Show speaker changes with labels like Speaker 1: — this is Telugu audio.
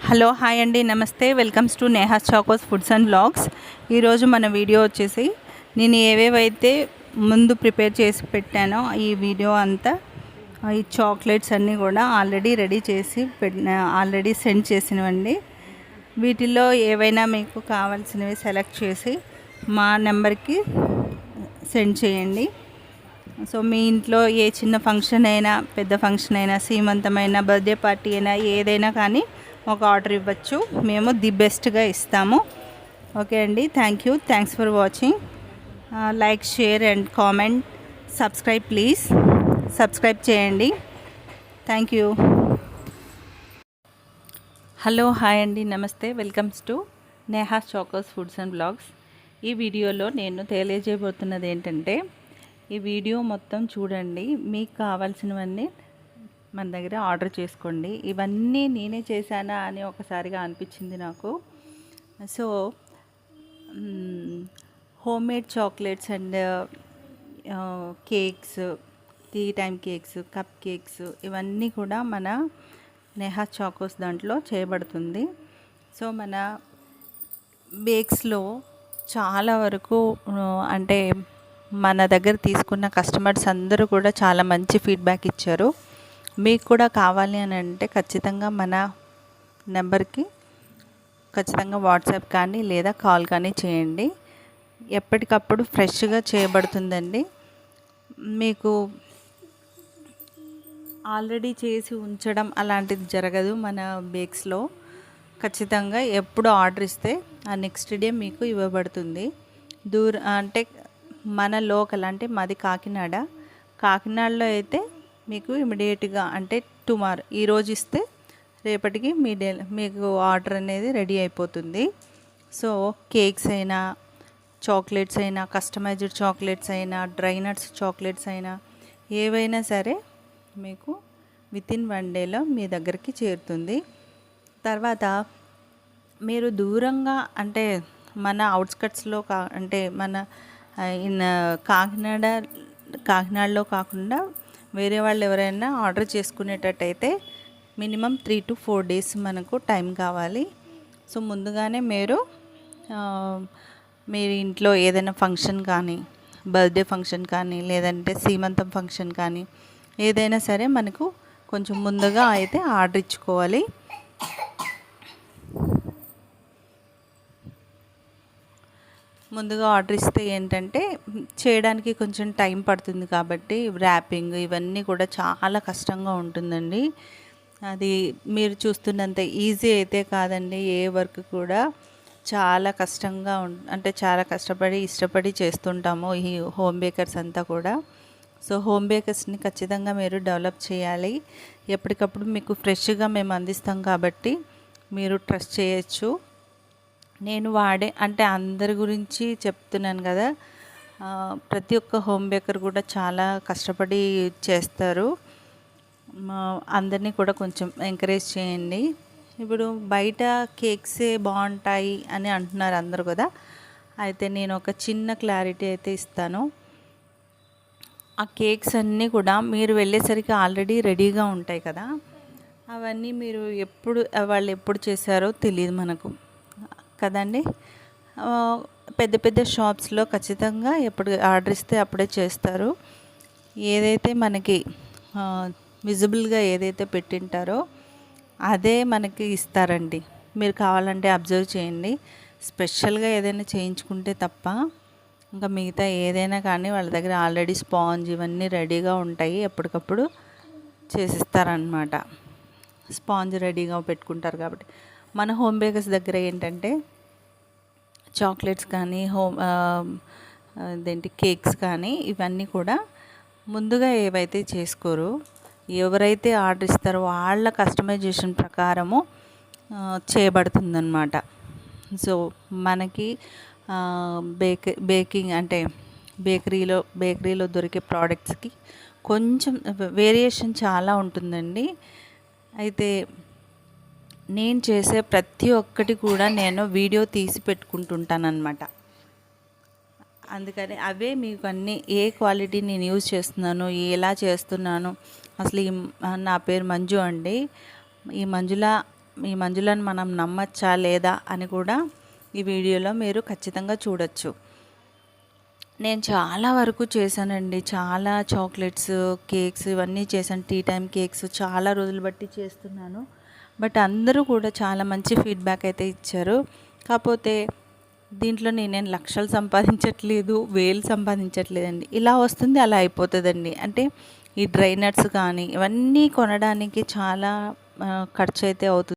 Speaker 1: హలో హాయ్ అండి, నమస్తే. Welcomes to Neha's Chocos foods and blogs. ఈరోజు మన వీడియో వచ్చేసి నేను ఏవేవైతే ముందు ప్రిపేర్ చేసి పెట్టానో ఈ వీడియో అంతా ఈ చాక్లెట్స్ అన్నీ కూడా ఆల్రెడీ రెడీ చేసి ఆల్రెడీ సెండ్ చేసినవండి. వీటిల్లో ఏవైనా మీకు కావాల్సినవి సెలెక్ట్ చేసి మా నెంబర్కి సెండ్ చేయండి. సో మీ ఇంట్లో ఏ చిన్న ఫంక్షన్ అయినా, పెద్ద ఫంక్షన్ అయినా, సీమంతమైన, బర్త్డే పార్టీ అయినా ఏదైనా కానీ ఒక ఆర్డర్ ఇవ్వచ్చు. మేము ది బెస్ట్గా ఇస్తాము. ఓకే అండి, thanks for watching. Like, share and comment, subscribe please. Subscribe చేయండి. Thank you. హలో హాయ్ అండి, నమస్తే. Welcomes to Neha's Chocos foods and blogs. ఈ వీడియోలో నేను తెలియజేయబోతున్నది ఏంటంటే, ఈ వీడియో మొత్తం చూడండి. మీకు కావాల్సినవన్నీ మన దగ్గర ఆర్డర్ చేసుకోండి. ఇవన్నీ నేనే చేశానా అని ఒకసారిగా అనిపించింది నాకు. So homemade chocolates and cakes, tea time cakes, cup cakes ఇవన్నీ కూడా మన నేహాస్ చాకోస్ దాంట్లో చేయబడుతుంది. సో మన బేక్స్లో చాలా వరకు అంటే మన దగ్గర తీసుకున్న కస్టమర్స్ అందరూ కూడా చాలా మంచి ఫీడ్బ్యాక్ ఇచ్చారు. మీకు కూడా కావాలి అని అంటే ఖచ్చితంగా మన నెంబర్కి ఖచ్చితంగా వాట్సాప్ కానీ లేదా కాల్ కానీ చేయండి. ఎప్పటికప్పుడు ఫ్రెష్గా చేయబడుతుందండి. మీకు ఆల్రెడీ చేసి ఉంచడం అలాంటిది జరగదు. మన బేక్స్లో ఖచ్చితంగా ఎప్పుడు ఆర్డర్ ఇస్తే ఆ నెక్స్ట్ డే మీకు ఇవ్వబడుతుంది. అంటే మన లోకల్, అంటే మాది కాకినాడలో అయితే మీకు ఇమీడియట్గా అంటే టుమారో ఈరోజు ఇస్తే రేపటికి మీకు ఆర్డర్ అనేది రెడీ అయిపోతుంది. సో కేక్స్ అయినా, చాక్లెట్స్ అయినా, కస్టమైజ్డ్ చాక్లెట్స్ అయినా, డ్రై నట్స్ చాక్లెట్స్ అయినా ఏవైనా సరే మీకు వితిన్ 1 డేలో మీ దగ్గరికి చేరుతుంది. తర్వాత మీరు దూరంగా అంటే మన అవుట్స్కట్స్లో అంటే మన కాకినాడలో కాకుండా వేరే వాళ్ళు ఎవరైనా ఆర్డర్ చేసుకునేటట్టయితే మినిమం 3 to 4 days మనకు టైం కావాలి. సో ముందుగానే మీరు ఇంట్లో ఏదైనా ఫంక్షన్ కానీ, బర్త్డే ఫంక్షన్ కానీ, లేదంటే సీమంతం ఫంక్షన్ కానీ ఏదైనా సరే మనకు కొంచెం ముందుగా అయితే ఆర్డర్ ఇచ్చుకోవాలి. ముందుగా ఆర్డర్ ఇస్తే ఏంటంటే చేయడానికి కొంచెం టైం పడుతుంది కాబట్టి ర్యాపింగ్ ఇవన్నీ కూడా చాలా కష్టంగా ఉంటుందండి. అది మీరు చూస్తున్నంత ఈజీ అయితే కాదండి. ఏ వర్క్ కూడా చాలా కష్టంగా అంటే చాలా కష్టపడి ఇష్టపడి చేస్తుంటాము ఈ హోమ్ బేకర్స్ అంతా కూడా. సో హోమ్ బేకర్స్ని ఖచ్చితంగా మీరు డెవలప్ చేయాలి. ఎప్పటికప్పుడు మీకు ఫ్రెష్గా మేము అందిస్తాం కాబట్టి మీరు ట్రస్ట్ చేయొచ్చు. నేను అంటే అందరి గురించి చెప్తున్నాను కదా. ప్రతి ఒక్క హోమ్ బేకర్ కూడా చాలా కష్టపడి చేస్తారు. అందరినీ కూడా కొంచెం ఎంకరేజ్ చేయండి. ఇప్పుడు బయట కేక్సే బాగుంటాయి అని అంటున్నారు అందరు కదా. అయితే నేను ఒక చిన్న క్లారిటీ అయితే ఇస్తాను. ఆ కేక్స్ అన్నీ కూడా మీరు వెళ్ళేసరికి ఆల్రెడీ రెడీగా ఉంటాయి కదా. అవన్నీ మీరు వాళ్ళు ఎప్పుడు చేశారో తెలియదు మనకు కదండి. పెద్ద పెద్ద షాప్స్లో ఖచ్చితంగా ఎప్పుడు ఆర్డర్ ఇస్తే అప్పుడే చేస్తారు. ఏదైతే మనకి విజిబుల్గా ఏదైతే పెట్టింటారో అదే మనకి ఇస్తారండి. మీరు కావాలంటే అబ్జర్వ్ చేయండి. స్పెషల్గా ఏదైనా చేయించుకుంటే తప్ప ఇంకా మిగతా ఏదైనా కానీ వాళ్ళ దగ్గర ఆల్రెడీ స్పాంజ్ ఇవన్నీ రెడీగా ఉంటాయి. ఎప్పటికప్పుడు చేసిస్తారనమాట. స్పాంజ్ రెడీగా పెట్టుకుంటారు కాబట్టి. మన హోమ్ బేకర్స్ దగ్గర ఏంటంటే చాక్లెట్స్ కానీ కేక్స్ కానీ ఇవన్నీ కూడా ముందుగా ఏవైతే చేసుకోరో, ఎవరైతే ఆర్డర్ ఇస్తారో వాళ్ళ కస్టమైజేషన్ ప్రకారము చేయబడుతుందన్నమాట. సో మనకి బేకింగ్ అంటే బేకరీలో దొరికే ప్రోడక్ట్స్కి కొంచెం వేరియేషన్ చాలా ఉంటుందండి. అయితే నేను చేసే ప్రతి ఒక్కటి కూడా నేను వీడియో తీసి పెట్టుకుంటుంటానన్నమాట. అందుకని అవే మీకు అన్నీ ఏ క్వాలిటీ నేను యూజ్ చేస్తున్నాను, ఎలా చేస్తున్నాను. అసలు నా పేరు మంజు అండి. ఈ మంజుల ఈ మంజులను మనం నమ్మచ్చా లేదా అని కూడా ఈ వీడియోలో మీరు ఖచ్చితంగా చూడొచ్చు. నేను చాలా వరకు చేశానండి. చాలా చాక్లెట్స్, కేక్స్ ఇవన్నీ చేశాను. టీ టైమ్ కేక్స్ చాలా రోజులు బట్టి చేస్తున్నాను. బట్ అందరూ కూడా చాలా మంచి ఫీడ్బ్యాక్ అయితే ఇచ్చారు. కాకపోతే దీంట్లో నేనేం లక్షలు సంపాదించట్లేదు, వేలు సంపాదించట్లేదండి. ఇలా వస్తుంది, అలా అయిపోతుందండి. అంటే ఈ డ్రై నట్స్ కానీ ఇవన్నీ కొనడానికి చాలా ఖర్చు అయితే అవుతుంది.